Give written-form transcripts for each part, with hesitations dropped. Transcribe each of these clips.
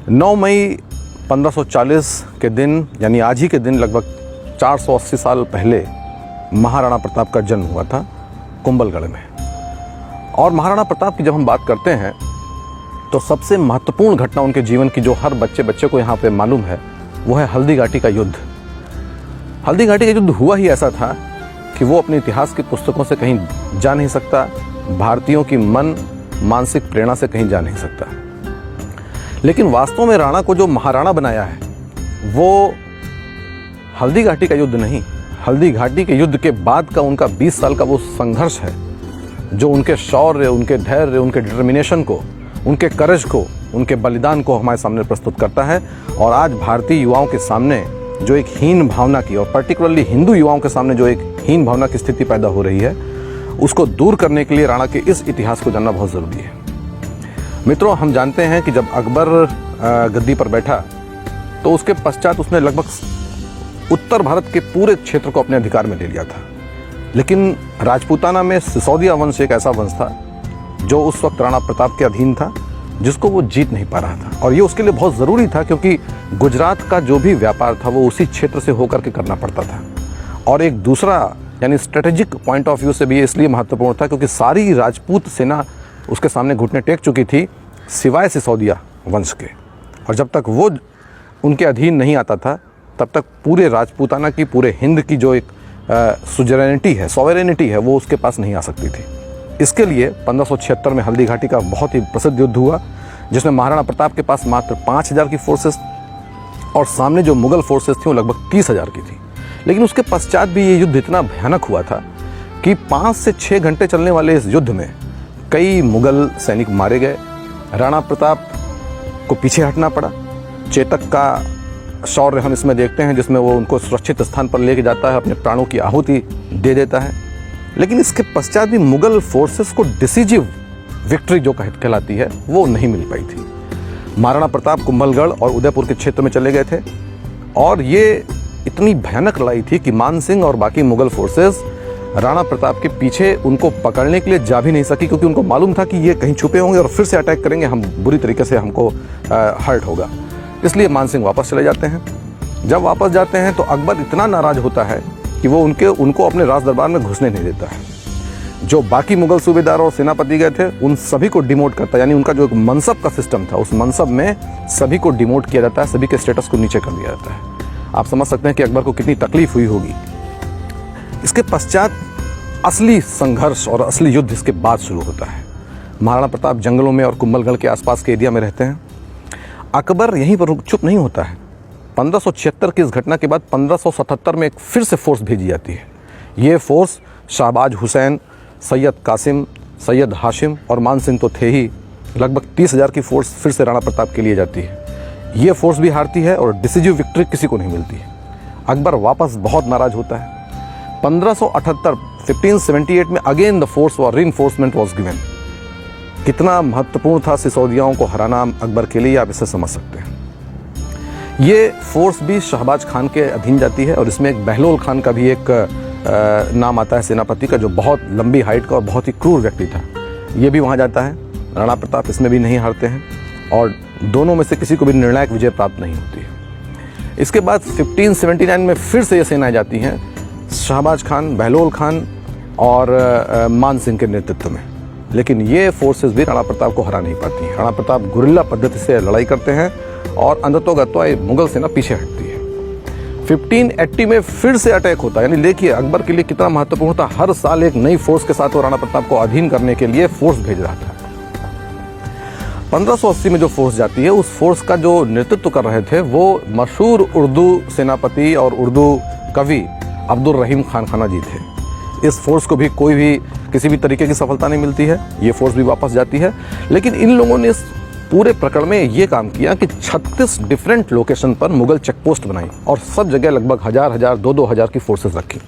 9 मई 1540 के दिन, यानी आज ही के दिन, लगभग 480 साल पहले महाराणा प्रताप का जन्म हुआ था कुंभलगढ़ में। और महाराणा प्रताप की जब हम बात करते हैं तो सबसे महत्वपूर्ण घटना उनके जीवन की, जो हर बच्चे को यहाँ पे मालूम है, वो है हल्दी घाटी का युद्ध। हल्दी घाटी का युद्ध हुआ ही ऐसा था कि वो अपने इतिहास की पुस्तकों से कहीं जा नहीं सकता, भारतीयों की मानसिक प्रेरणा से कहीं जा नहीं सकता। लेकिन वास्तव में राणा को जो महाराणा बनाया है वो हल्दी घाटी का युद्ध नहीं, हल्दी घाटी के युद्ध के बाद का उनका 20 साल का वो संघर्ष है, जो उनके शौर्य, उनके धैर्य, उनके डिटर्मिनेशन को, उनके करेज को, उनके बलिदान को हमारे सामने प्रस्तुत करता है। और आज भारतीय युवाओं के सामने जो एक हीन भावना की, और पर्टिकुलरली हिंदू युवाओं के सामने जो एक हीन भावना की स्थिति पैदा हो रही है, उसको दूर करने के लिए राणा के इस इतिहास को जानना बहुत ज़रूरी है। मित्रों, हम जानते हैं कि जब अकबर गद्दी पर बैठा तो उसके पश्चात उसने लगभग उत्तर भारत के पूरे क्षेत्र को अपने अधिकार में ले लिया था। लेकिन राजपूताना में सिसोदिया वंश एक ऐसा वंश था जो उस वक्त राणा प्रताप के अधीन था, जिसको वो जीत नहीं पा रहा था। और ये उसके लिए बहुत ज़रूरी था, क्योंकि गुजरात का जो भी व्यापार था वो उसी क्षेत्र से होकर के करना पड़ता था। और एक दूसरा, यानी स्ट्रेटेजिक पॉइंट ऑफ व्यू से भी ये इसलिए महत्वपूर्ण था क्योंकि सारी राजपूत सेना उसके सामने घुटने टेक चुकी थी, सिवाय सिसोदिया वंश के। और जब तक वो उनके अधीन नहीं आता था, तब तक पूरे राजपूताना की, पूरे हिंद की जो एक सुजरेनिटी है, सॉवरेनिटी है, वो उसके पास नहीं आ सकती थी। इसके लिए 1576 में हल्दी घाटी का बहुत ही प्रसिद्ध युद्ध हुआ, जिसमें महाराणा प्रताप के पास मात्र 5000 की फोर्सेस और सामने जो मुगल फोर्सेस थी वो लगभग 30,000 की थी। लेकिन उसके पश्चात भी ये युद्ध इतना भयानक हुआ था कि 5 से 6 घंटे चलने वाले इस युद्ध में कई मुगल सैनिक मारे गए। राणा प्रताप को पीछे हटना पड़ा। चेतक का शौर्य हम इसमें देखते हैं, जिसमें वो उनको सुरक्षित स्थान पर लेके जाता है, अपने प्राणों की आहुति दे देता है। लेकिन इसके पश्चात भी मुगल फोर्सेस को डिसीजिव विक्ट्री जो कहलाती है वो नहीं मिल पाई थी। महाराणा प्रताप कुंभलगढ़ और उदयपुर के क्षेत्र में चले गए थे, और ये इतनी भयानक लड़ाई थी कि मान सिंह और बाकी मुगल फोर्सेस राणा प्रताप के पीछे उनको पकड़ने के लिए जा भी नहीं सकी, क्योंकि उनको मालूम था कि ये कहीं छुपे होंगे और फिर से अटैक करेंगे, हम बुरी तरीके से हमको हर्ट होगा। इसलिए मान सिंह वापस चले जाते हैं। जब वापस जाते हैं तो अकबर इतना नाराज होता है कि वो उनको अपने राज दरबार में घुसने नहीं देता है। जो बाकी मुगल सूबेदार और सेनापति गए थे उन सभी को डिमोट करता है, यानी उनका जो एक मनसब का सिस्टम था, उस मनसब में सभी को डिमोट किया जाता है, सभी के स्टेटस को नीचे कर दिया जाता है। आप समझ सकते हैं कि अकबर को कितनी तकलीफ हुई होगी। इसके पश्चात असली संघर्ष और असली युद्ध इसके बाद शुरू होता है। महाराणा प्रताप जंगलों में और कुंभलगढ़ के आसपास के एरिया में रहते हैं। अकबर यहीं पर चुप नहीं होता है। 1576 की इस घटना के बाद 1577 में एक फिर से फोर्स भेजी जाती है। ये फोर्स शाहबाज हुसैन, सैयद कासिम, सैयद हाशिम और मान सिंह तो थे ही, लगभग 30,000 की फोर्स फिर से राणा प्रताप के लिए जाती है। ये फोर्स भी हारती है और डिसीजिव विक्ट्री किसी को नहीं मिलती है। अकबर वापस बहुत नाराज होता है। 1578 में अगेन द फोर्स और रीइंफोर्समेंट वाज गिवन। कितना महत्वपूर्ण था सिसोदियाओं को हराना अकबर के लिए, आप इसे समझ सकते हैं। ये फोर्स भी शहबाज खान के अधीन जाती है, और इसमें एक बहलोल खान का भी एक नाम आता है सेनापति का, जो बहुत लंबी हाइट का और बहुत ही क्रूर व्यक्ति था। ये भी वहाँ जाता है। राणा प्रताप इसमें भी नहीं हारते हैं, और दोनों में से किसी को भी निर्णायक विजय प्राप्त नहीं होती है। इसके बाद 1579 में फिर से ये सेनाएं जाती हैं, शहबाज खान, बहलोल खान और मान सिंह के नेतृत्व में। लेकिन ये फोर्सेस भी राणा प्रताप को हरा नहीं पाती। राणा प्रताप गुरिल्ला पद्धति से लड़ाई करते हैं और अंततोगत्वा मुगल सेना पीछे हटती है। 1580 में फिर से अटैक होता है। यानी देखिए अकबर के लिए कितना महत्वपूर्ण था। हर साल एक नई फोर्स के साथ वो राणा प्रताप को अधीन करने के लिए फोर्स भेज रहा था। 1580 में जो फोर्स जाती है, उस फोर्स का जो नेतृत्व कर रहे थे वो मशहूर उर्दू सेनापति और उर्दू कवि अब्दुल रहीम खान खाना जी थे। इस फोर्स को भी कोई भी किसी भी तरीके की सफलता नहीं मिलती है। ये फोर्स भी वापस जाती है। लेकिन इन लोगों ने इस पूरे प्रकरण में ये काम किया कि 36 डिफरेंट लोकेशन पर मुगल चेकपोस्ट बनाई और सब जगह लगभग 1000, 2,000 की फोर्सेस रखी।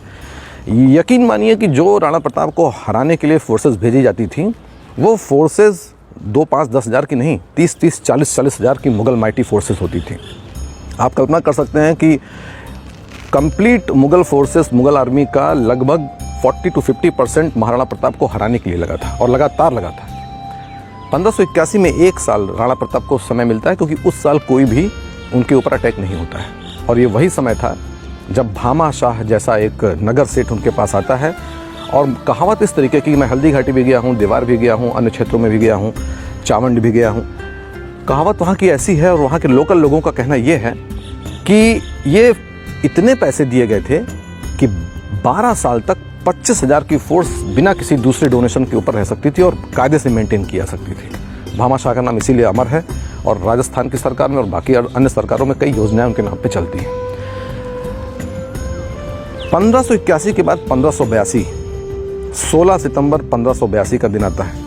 यकीन मानिए कि जो राणा प्रताप को हराने के लिए फोर्सेस भेजी जाती थी, वो फोर्सेस 2, 5, 10 हज़ार की नहीं, 30, 40 हज़ार की मुगल माइटी फोर्सेस होती थी। आप कल्पना कर सकते हैं कि complete Mughal forces, Mughal army का लगभग 40 to 50% महाराणा प्रताप को हराने के लिए लगा था और लगातार लगा था। 1581 में एक साल राणा प्रताप को समय मिलता है, क्योंकि उस साल कोई भी उनके ऊपर अटैक नहीं होता है। और ये वही समय था जब भामा शाह जैसा एक नगर सेठ उनके पास आता है। और कहावत इस तरीके की, मैं हल्दी घाटी भी गया हूँ, देवार भी गया हूँ, अन्य क्षेत्रों में भी गया हूँ, चावंड भी गया हूँ। कहावत वहाँ की ऐसी है और वहाँ के लोकल लोगों का कहना ये है कि ये इतने पैसे दिए गए थे कि 12 साल तक 25,000 की फोर्स बिना किसी दूसरे डोनेशन के ऊपर रह सकती थी और कायदे से मेंटेन किया सकती थी। भामा शाह का नाम इसीलिए अमर है और राजस्थान की सरकार में और बाकी अन्य सरकारों में कई योजनाएं उनके नाम पे चलती हैं। 1581 के बाद 1582, 16 सितंबर 1582 का दिन आता है।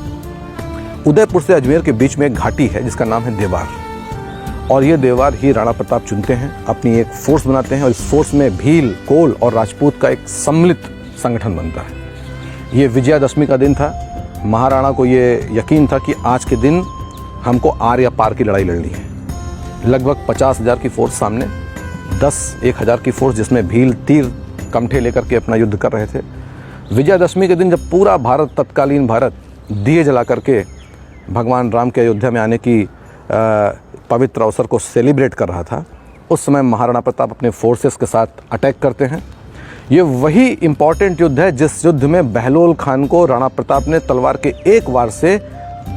उदयपुर से अजमेर के बीच में एक घाटी है जिसका नाम है देवार, और ये देवार ही राणा प्रताप चुनते हैं, अपनी एक फोर्स बनाते हैं और इस फोर्स में भील, कोल और राजपूत का एक सम्मिलित संगठन बनता है। ये विजयादशमी का दिन था। महाराणा को ये यकीन था कि आज के दिन हमको आर या पार की लड़ाई लड़नी है। लगभग 50,000 की फोर्स सामने, 10-1,000 की फोर्स जिसमें भील, तीर, कमठे लेकर के अपना युद्ध कर रहे थे। विजयादशमी के दिन जब पूरा भारत, तत्कालीन भारत, दिए जला करके भगवान राम के अयोध्या में आने की पवित्र अवसर को सेलिब्रेट कर रहा था, उस समय महाराणा प्रताप अपने फोर्सेस के साथ अटैक करते हैं। ये वही इम्पॉर्टेंट युद्ध है जिस युद्ध में बहलोल खान को राणा प्रताप ने तलवार के एक वार से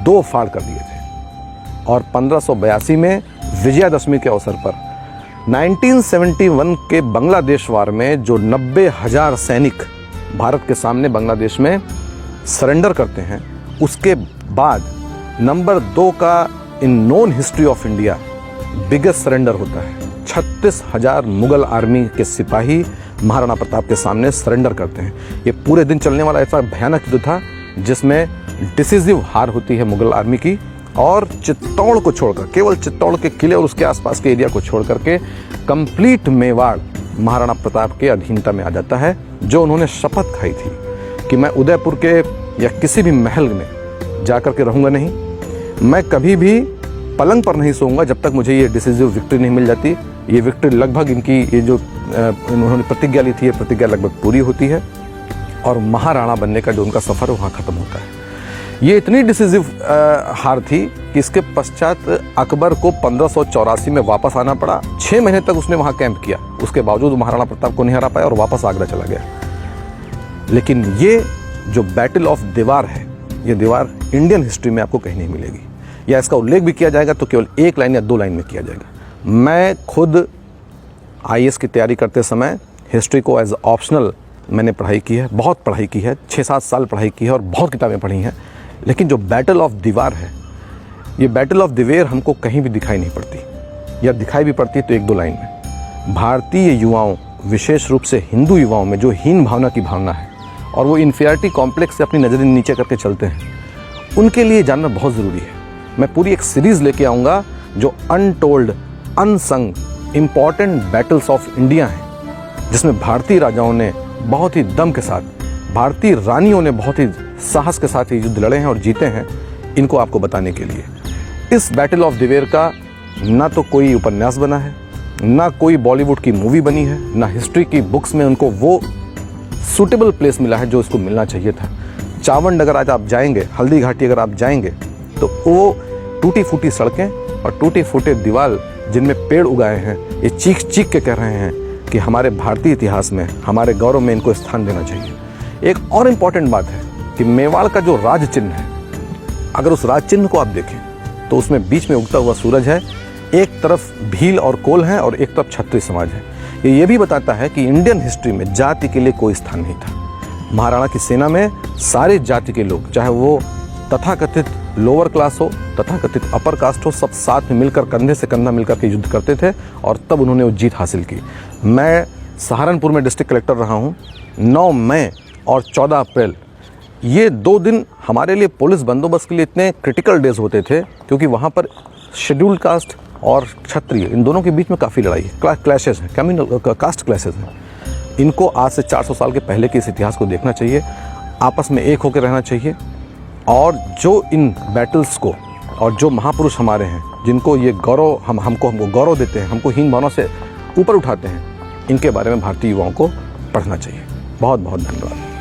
2 फाड़ कर दिए थे। और 1582 में विजयादशमी के अवसर पर 1971 के बांग्लादेश वार में जो 90,000 सैनिक भारत के सामने बांग्लादेश में सरेंडर करते हैं, उसके बाद नंबर 2 का इन known history of India biggest surrender होता है। 36,000 मुगल आर्मी के सिपाही महाराणा प्रताप के सामने सरेंडर करते हैं। ये पूरे दिन चलने वाला ऐसा भयानक युद्ध था जिसमें डिसिसिव हार होती है मुगल आर्मी की, और चित्तौड़ को छोड़कर, केवल चित्तौड़ के किले और उसके आसपास के एरिया को छोड़ करके कंप्लीट मेवाड़ महाराणा प्रताप के अधीनता में आ जाता है। जो उन्होंने शपथ खाई थी कि मैं उदयपुर के या किसी भी महल में जाकर के रहूँगा नहीं, मैं कभी भी पलंग पर नहीं सोऊंगा जब तक मुझे ये डिसिसिव विक्ट्री नहीं मिल जाती। ये विक्ट्री लगभग इनकी ये जो उन्होंने प्रतिज्ञा ली थी, ये प्रतिज्ञा लगभग पूरी होती है और महाराणा बनने का जो उनका सफ़र है वहाँ ख़त्म होता है। ये इतनी डिसिसिव हार थी कि इसके पश्चात अकबर को 1584 में वापस आना पड़ा। 6 महीने तक उसने वहाँ कैंप किया, उसके बावजूद महाराणा प्रताप को नहीं हरा पाया और वापस आगरा चला गया। लेकिन ये जो बैटल ऑफ देवार है, ये देवार इंडियन हिस्ट्री में आपको कहीं नहीं मिलेगी, या इसका उल्लेख भी किया जाएगा तो केवल 1 लाइन या 2 लाइन में किया जाएगा। मैं खुद IAS की तैयारी करते समय हिस्ट्री को एज ऑप्शनल मैंने पढ़ाई की है, बहुत पढ़ाई की है, 6-7 साल पढ़ाई की है और बहुत किताबें पढ़ी हैं। लेकिन जो बैटल ऑफ दीवार है, ये बैटल ऑफ दिवेर हमको कहीं भी दिखाई नहीं पड़ती, या दिखाई भी पड़ती है तो 1-2 लाइन में। भारतीय युवाओं, विशेष रूप से हिंदू युवाओं में जो हीन भावना की भावना है और वो इन्फीरियरिटी कॉम्प्लेक्स से अपनी नज़रें नीचे करके चलते हैं, उनके लिए जानना बहुत ज़रूरी है। मैं पूरी एक सीरीज़ लेके आऊँगा जो untold, unsung important battles of India हैं, जिसमें भारतीय राजाओं ने बहुत ही दम के साथ, भारतीय रानियों ने बहुत ही साहस के साथ ये युद्ध लड़े हैं और जीते हैं। इनको आपको बताने के लिए इस बैटल ऑफ दिवेर का ना तो कोई उपन्यास बना है, ना कोई बॉलीवुड की मूवी बनी है, ना हिस्ट्री की बुक्स में उनको वो सूटेबल प्लेस मिला है जो इसको मिलना चाहिए था। चावंड अगर आज आप जाएंगे, हल्दी घाटी अगर आप जाएंगे, तो वो टूटी फूटी सड़कें और टूटे फूटे दीवार जिनमें पेड़ उगाए हैं, ये चीख चीख के कह रहे हैं कि हमारे भारतीय इतिहास में, हमारे गौरव में इनको स्थान देना चाहिए। एक और इम्पॉर्टेंट बात है कि मेवाड़ का जो राज चिन्ह है, अगर उस राज चिन्ह को आप देखें तो उसमें बीच में उगता हुआ सूरज है, एक तरफ भील और कोल हैं और एक तरफ क्षत्रिय समाज है। ये भी बताता है कि इंडियन हिस्ट्री में जाति के लिए कोई स्थान नहीं था। महाराणा की सेना में सारे जाति के लोग, चाहे वो तथाकथित लोअर क्लास हो, तथाकथित अपर कास्ट हो, सब साथ में मिलकर कंधे से कंधा मिलकर के युद्ध करते थे और तब उन्होंने वो जीत हासिल की। मैं सहारनपुर में डिस्ट्रिक्ट कलेक्टर रहा हूँ। 9 मई और 14 अप्रैल ये 2 दिन हमारे लिए पुलिस बंदोबस्त के लिए इतने क्रिटिकल डेज होते थे, क्योंकि वहाँ पर शेड्यूल्ड कास्ट और क्षत्रिय, इन दोनों के बीच में काफ़ी लड़ाई है, क्लैशेस हैं, कम्युनल कास्ट क्लैशेस हैं। इनको आज से 400 साल के पहले के इस इतिहास को देखना चाहिए, आपस में एक होकर रहना चाहिए, और जो इन बैटल्स को और जो महापुरुष हमारे हैं, जिनको ये गौरव हमको गौरव देते हैं, हमको हीन भावना से ऊपर उठाते हैं, इनके बारे में भारतीय युवाओं को पढ़ना चाहिए। बहुत बहुत धन्यवाद।